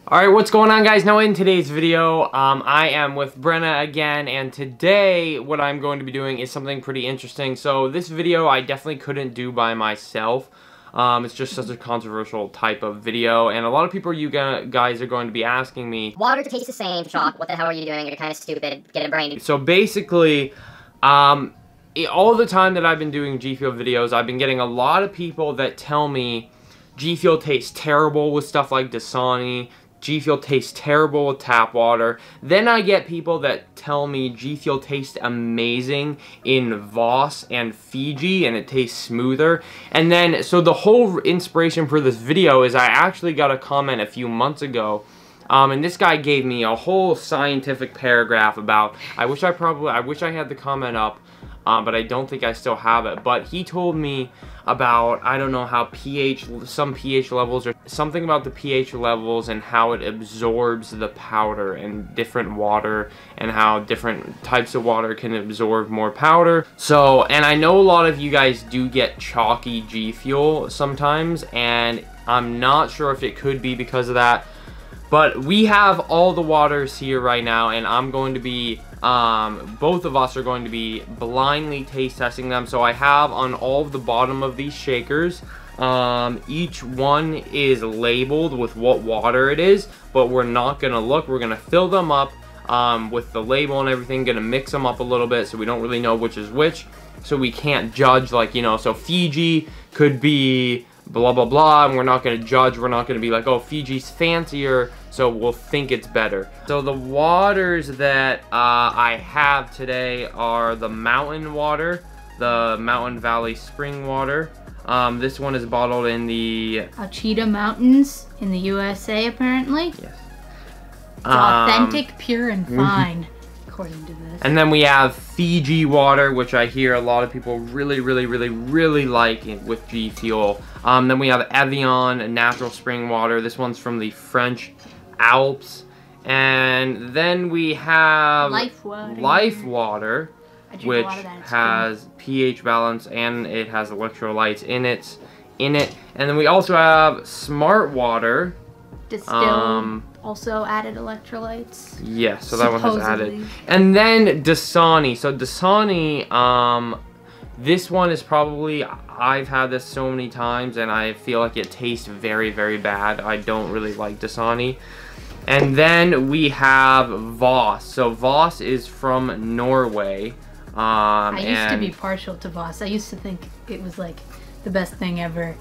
Alright, what's going on, guys? Now in today's video, I am with Brenna again, and today what I'm going to be doing is something pretty interesting. So this video I definitely couldn't do by myself. It's just such a controversial type of video, and a lot of people guys are going to be asking me, water to taste the same, chalk, what the hell are you doing? You're kind of stupid, get a brain. So basically, all the time that I've been doing G Fuel videos, I've been getting a lot of people that tell me G Fuel tastes terrible with stuff like Dasani. G Fuel tastes terrible with tap water. Then I get people that tell me G Fuel tastes amazing in Voss and Fiji and it tastes smoother. And then, so the whole inspiration for this video is I actually got a comment a few months ago. And this guy gave me a whole scientific paragraph about, I wish I had the comment up, but I don't think I still have it. But he told me about, I don't know how some pH levels, or something about the pH levels and how it absorbs the powder and different water, and how different types of water can absorb more powder. So, and I know a lot of you guys do get chalky G Fuel sometimes, and I'm not sure if it could be because of that. But we have all the waters here right now, and I'm going to be, both of us are going to be blindly taste testing them. So I have on all of the bottom of these shakers, each one is labeled with what water it is, but we're not going to look. We're going to fill them up with the label and everything, going to mix them up a little bit so we don't really know which is which. So we can't judge, like, you know, so Fiji could be blah blah blah, and we're not going to judge. We're not going to be like, oh, Fiji's fancier, so we'll think it's better. So the waters that I have today are the mountain water, the Mountain Valley spring water. This one is bottled in the Ouachita Mountains in the USA, apparently. Yes. It's authentic, pure, and fine, according to this. And then we have Fiji water, which I hear a lot of people really like with G Fuel. Then we have Evian natural spring water. This one's from the French Alps. And then we have Life Water, which has pH balance and it has electrolytes in it. And then we also have Smart Water. Distilled, also added electrolytes. Yes, so that one has added. And then Dasani. So Dasani, this one is probably, I've had this so many times and I feel like it tastes very bad. I don't really like Dasani. And then we have Voss. So Voss is from Norway. I used to be partial to Voss. I used to think it was like the best thing ever.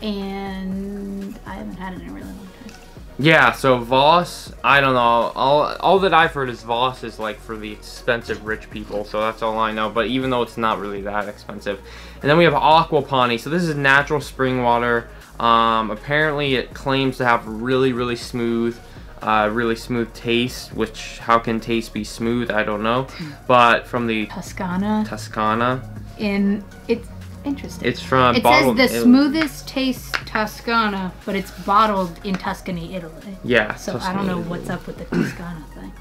And I haven't had it in a really long time. Yeah, so Voss, I don't know. All that I've heard is Voss is like for the expensive rich people, so that's all I know. But even though it's not really that expensive. And then we have Aquapani. So this is natural spring water. Apparently it claims to have really smooth taste, which, how can taste be smooth? I don't know. But from the Toscana. It's interesting. It's from It says the smoothest taste Toscana, but it's bottled in Tuscany, Italy. Yeah. So Tuscany, I don't know what's up with the Toscana thing.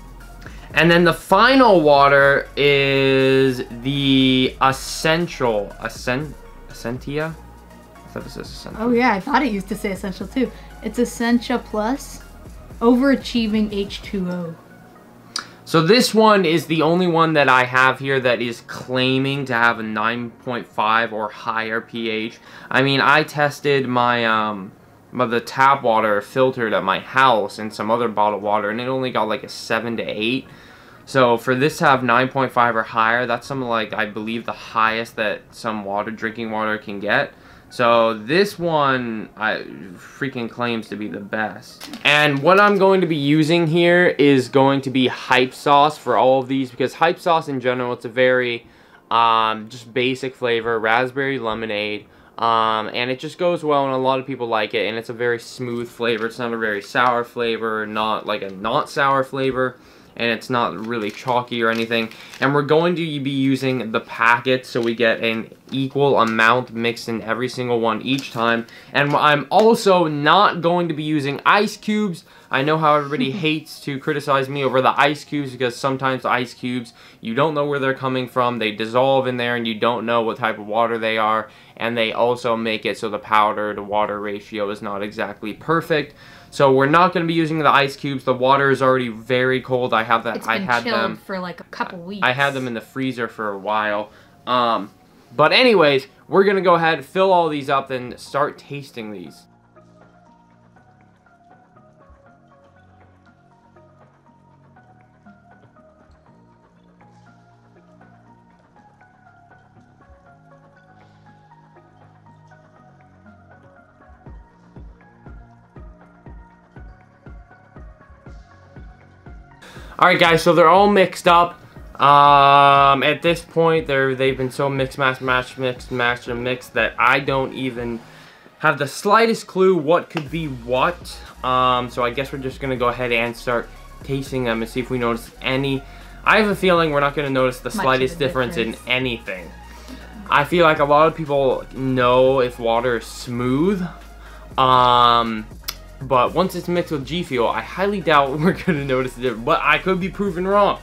And then the final water is the Essential. Essentia? I thought this is Essential. Oh yeah, I thought it used to say Essential too. It's Essentia Plus Overachieving H2O. So this one is the only one that I have here that is claiming to have a 9.5 or higher pH. I mean, I tested my the tap water filtered at my house and some other bottled water, and it only got like a 7 to 8. So for this to have 9.5 or higher, that's something like, I believe, the highest that some drinking water can get. So this one freaking claims to be the best. And what I'm going to be using here is going to be Hype Sauce for all of these, because Hype Sauce in general, it's a very just basic flavor, raspberry lemonade, and it just goes well and a lot of people like it, and it's a very smooth flavor. It's not a very sour flavor, not like a not sour flavor, and it's not really chalky or anything. And we're going to be using the packets, so we get an equal amount mixed in every single one each time. And I'm also not going to be using ice cubes. I know how everybody hates to criticize me over the ice cubes, because sometimes the ice cubes, you don't know where they're coming from. They dissolve in there and you don't know what type of water they are. And they also make it so the powder to water ratio is not exactly perfect. So we're not going to be using the ice cubes. The water is already very cold. I have that. It's been chilled for like a couple weeks. I had them in the freezer for a while. But anyways, we're going to go ahead, fill all these up, and start tasting these. Alright guys, so they're all mixed up. At this point, they've been so mixed that I don't even have the slightest clue what could be what. So I guess we're just gonna go ahead and start tasting them and see if we notice any. I have a feeling we're not gonna notice the slightest difference in anything. I feel like a lot of people know if water is smooth. But once it's mixed with G Fuel, I highly doubt we're going to notice the difference. But I could be proven wrong.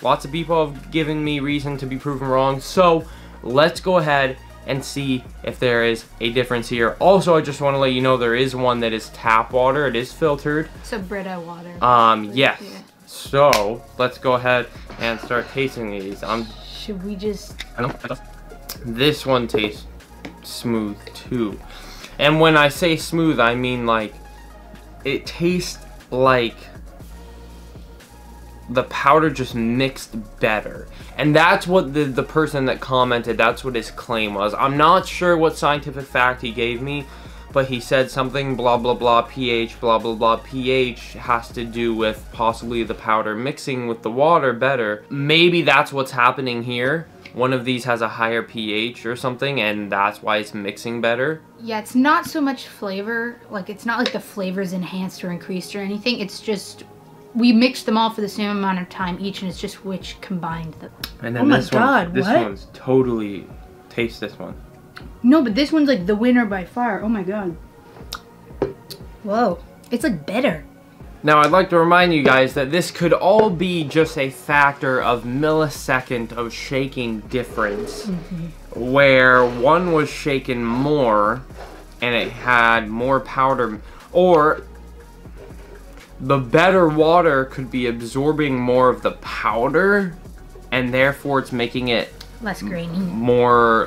Lots of people have given me reason to be proven wrong. So let's go ahead and see if there is a difference here. Also, I just want to let you know there is one that is tap water. It is filtered. So Brita water. Yes. Yeah. So let's go ahead and start tasting these. Should we just... This one tastes smooth too. And when I say smooth, I mean like... It tastes like the powder just mixed better. And that's what the person that commented, that's what his claim was. I'm not sure what scientific fact he gave me, but he said something blah blah blah pH blah blah blah pH has to do with possibly the powder mixing with the water better. Maybe that's what's happening here. One of these has a higher pH or something, and that's why it's mixing better. Yeah, it's not so much flavor. Like, it's not like the flavor's enhanced or increased or anything. It's just, we mixed them all for the same amount of time each, and it's just which combined them. And then this one's totally, taste this one. No, but this one's like the winner by far. Oh my god. Whoa. It's like better. Now, I'd like to remind you guys that this could all be just a factor of millisecond of shaking difference, where one was shaken more and it had more powder, or the better water could be absorbing more of the powder and therefore it's making it less grainy,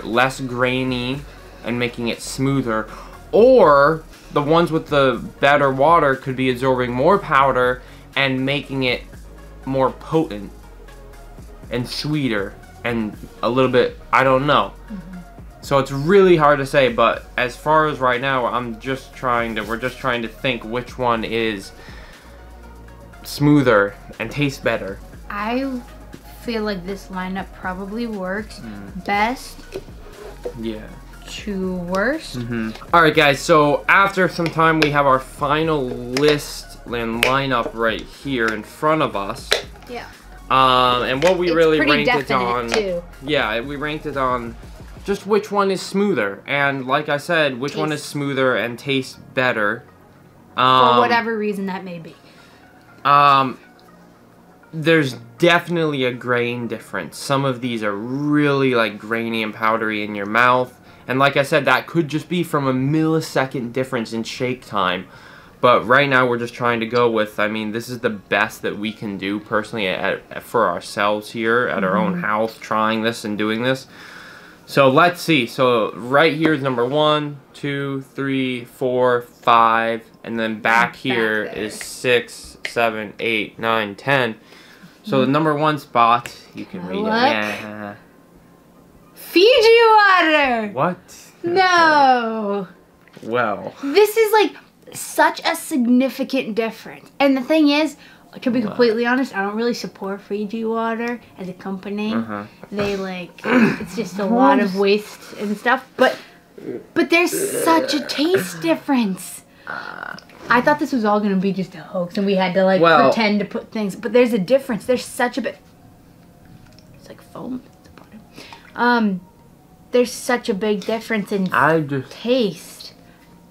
less grainy and making it smoother, or the ones with the better water could be absorbing more powder and making it more potent and sweeter and a little bit, I don't know. So it's really hard to say, but as far as right now, we're just trying to think which one is smoother and tastes better. I feel like this lineup probably works best. Yeah. To worst. Alright guys, so after some time we have our final list and lineup right here in front of us. Yeah. And what we really ranked it on. Too. Yeah, we ranked it on just which one is smoother. And like I said, which one is smoother and tastes better. For whatever reason that may be. There's definitely a grain difference. Some of these are really like grainy and powdery in your mouth. And like I said, that could just be from a millisecond difference in shake time. But right now we're just trying to go with, I mean, this is the best that we can do personally for ourselves here at our own house, trying this and doing this. So let's see. So right here is number 1, 2, 3, 4, 5. And then back here is 6, 7, 8, 9, 10. So the number 1 spot, you can read it. Yeah. Fiji water! What? No! Well. This is like such a significant difference. And the thing is, to be completely honest, I don't really support Fiji water as a company. They like, it's just a lot of waste and stuff. But there's such a taste difference. I thought this was all going to be just a hoax and we had to like pretend to put things. But there's a difference. There's such a bit. It's like foam. There's such a big difference in taste.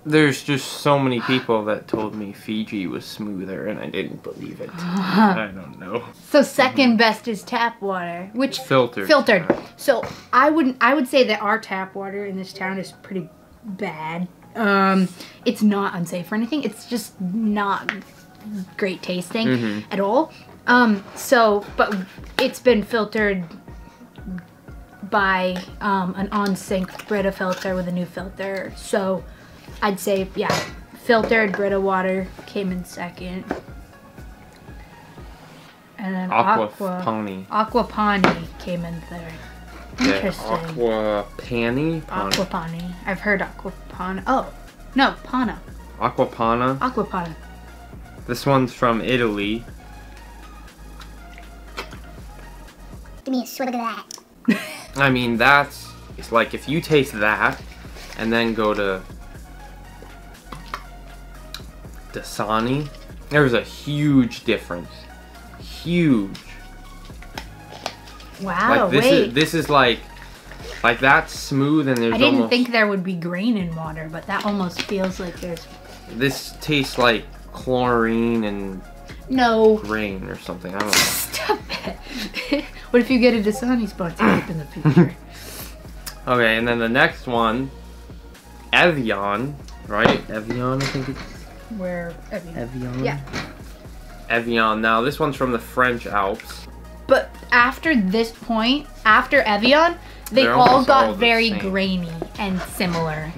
There's just so many people that told me Fiji was smoother and I didn't believe it. I don't know. So second best is tap water, which filtered. So I would say that our tap water in this town is pretty bad. It's not unsafe or anything. It's just not great tasting at all. But it's been filtered by an on-sink Brita filter with a new filter. So I'd say, yeah, filtered Brita water came in second. And then Aquapani came in third. Interesting. Aquapani? Aquapani. I've heard Aquapana. Oh, no, Pana. Aquapana? Aquapana. This one's from Italy. Give me a swig of that. I mean, it's like if you taste that and then go to Dasani, there's a huge difference. Huge. Wow, like this is like that's smooth, and there's I didn't think there would be grain in water, but that almost feels like there's... This tastes like chlorine and grain or something. I don't know. Stop it. What if you get a Dasani sponsorship in the future? Okay, and then the next one, Evian, right? Evian, I think it's... Where Evian? Yeah. Evian. Now, this one's from the French Alps. But after this point, after Evian, they all got very grainy and similar.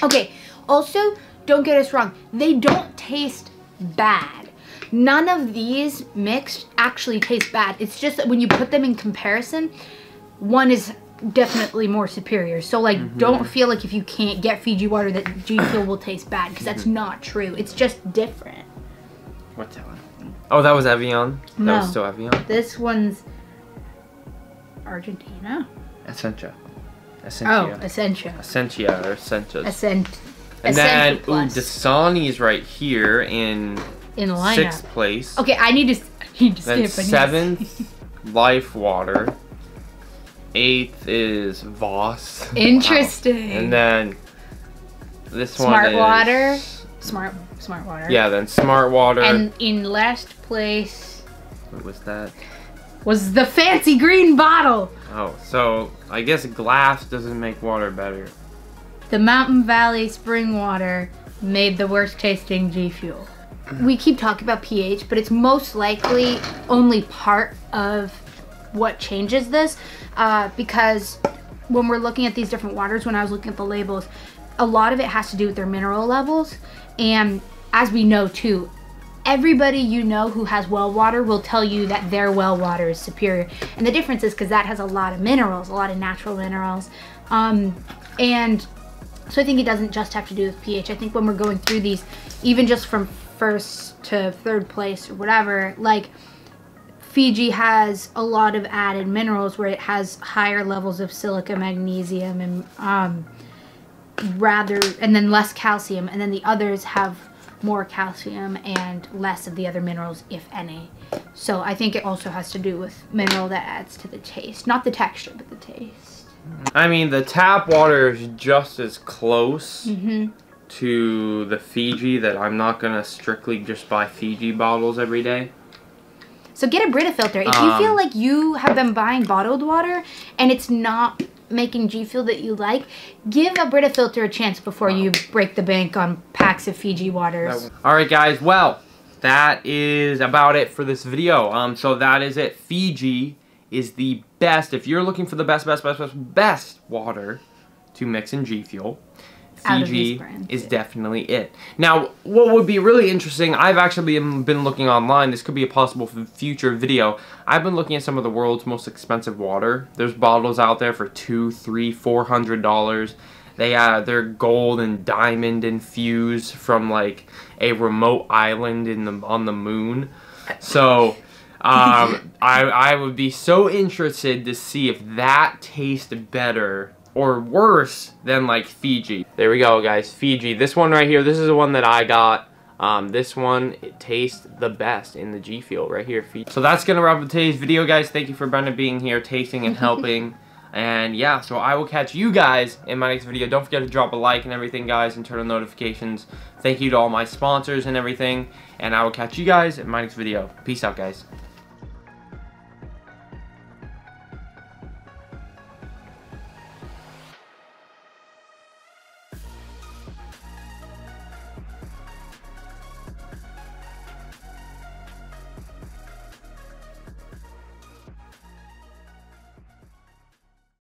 Okay, also, don't get us wrong. They don't taste bad. None of these mixed actually taste bad. It's just that when you put them in comparison, one is definitely more superior. So like, don't feel like if you can't get Fiji water that G Fuel will taste bad, because that's not true. It's just different. What's that one? Oh, that was Evian? No. That was still Evian? This one's Argentina? Essentia. Oh, Essentia. Essentia or Essentia. And then, Dasani's right here in lineup. 6th place. Okay, I need to Then 7th, Life Water. 8th is Voss. Interesting. Wow. And then this Smart one Water. is... Smart Water. Yeah, then Smart Water. And in last place... What was that? Was the fancy green bottle. Oh, so I guess glass doesn't make water better. The Mountain Valley Spring Water made the worst tasting G Fuel. We keep talking about pH, but it's most likely only part of what changes this, because when we're looking at these different waters, when I was looking at the labels, a lot of it has to do with their mineral levels. And as we know too, everybody you know who has well water will tell you that their well water is superior. And the difference is because that has a lot of minerals, a lot of natural minerals. And so I think it doesn't just have to do with pH. I think when we're going through these, even just from 1st to 3rd place or whatever, like Fiji has a lot of added minerals where it has higher levels of silica, magnesium, and and then less calcium, and then the others have more calcium and less of the other minerals, if any. So I think it also has to do with mineral that adds to the taste. Not the texture, but the taste. I mean, the tap water is just as close to the Fiji that I'm not going to strictly just buy Fiji bottles every day. So get a Brita filter. If you feel like you have been buying bottled water and it's not making G Fuel that you like, give a Brita filter a chance before you break the bank on packs of Fiji waters. Alright guys, well, that is about it for this video. So that is it. Fiji is the best. If you're looking for the best water to mix in G Fuel, Fiji is definitely it. Now, what would be really interesting, I've actually been looking online, this could be a possible future video. I've been looking at some of the world's most expensive water. There's bottles out there for $200, $300, $400. They're gold and diamond infused from like a remote island on the moon. So I would be so interested to see if that tastes better or worse than like Fiji. There we go guys, Fiji. This one right here, this is the one that I got. This one, it tastes the best in the G Fuel right here, Fiji. So that's gonna wrap up today's video guys. Thank you for Brenda being here, tasting and helping. And yeah, so I will catch you guys in my next video. Don't forget to drop a like and everything guys, and turn on notifications. Thank you to all my sponsors and everything. And I will catch you guys in my next video. Peace out guys.